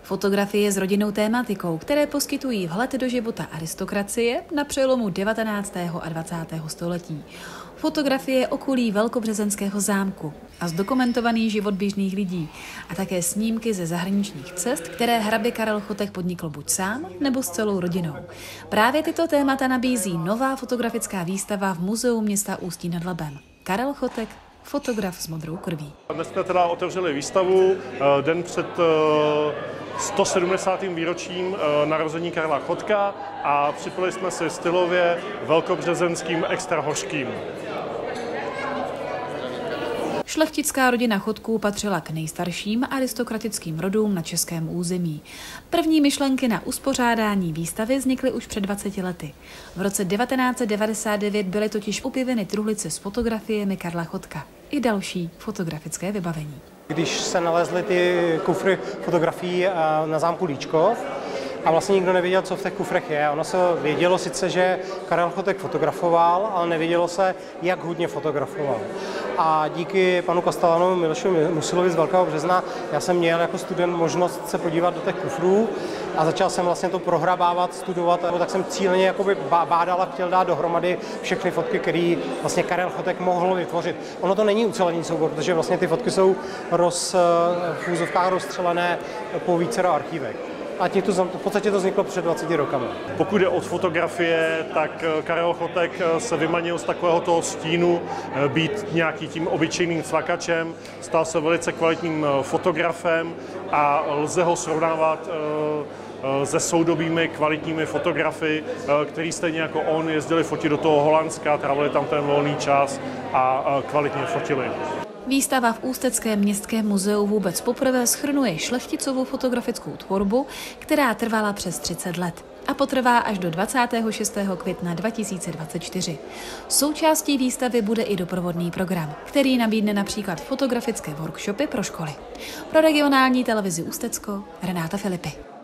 Fotografie s rodinnou tématikou, které poskytují vhled do života aristokracie na přelomu 19. a 20. století. Fotografie okolí velkobřezenského zámku a zdokumentovaný život běžných lidí a také snímky ze zahraničních cest, které hrabě Karel Chotek podnikl buď sám nebo s celou rodinou. Právě tyto témata nabízí nová fotografická výstava v Muzeu města Ústí nad Labem. Karel Chotek, fotograf s modrou krví. Dnes jsme teda otevřeli výstavu den před 170. výročím narození Karla Chotka a připojili jsme si stylově velkobřezenským extra hořkým. Šlechtická rodina Chotků patřila k nejstarším aristokratickým rodům na českém území. První myšlenky na uspořádání výstavy vznikly už před 20 lety. V roce 1999 byly totiž objeveny truhlice s fotografiemi Karla Chotka i další fotografické vybavení. Když se nalezly ty kufry fotografií na zámku Líčkov, a vlastně nikdo nevěděl, co v těch kufrech je. Ono se vědělo sice, že Karel Chotek fotografoval, ale nevědělo se, jak hodně fotografoval. A díky panu Kastelanovi Milošovi Musilovi z Velkého Března já jsem měl jako student možnost se podívat do těch kufrů a začal jsem vlastně to prohrabávat, studovat, tak jsem cíleně jakoby bádal a chtěl dát dohromady všechny fotky, které vlastně Karel Chotek mohl vytvořit. Ono to není ucelený soubor, protože vlastně ty fotky jsou v úzovkách rozstřelené po vícero archívech. A v podstatě to vzniklo před 20 rokama. Pokud jde od fotografie, tak Karel Chotek se vymanil z takového toho stínu být nějaký tím obyčejným flakačem, stal se velice kvalitním fotografem a lze ho srovnávat se soudobými kvalitními fotografy, který stejně jako on jezdili fotit do toho Holandska, trávili tam ten volný čas a kvalitně fotili. Výstava v Ústeckém městském muzeu vůbec poprvé shrnuje šlechticovou fotografickou tvorbu, která trvala přes 30 let a potrvá až do 26. května 2024. Součástí výstavy bude i doprovodný program, který nabídne například fotografické workshopy pro školy. Pro regionální televizi Ústecko Renáta Filipy.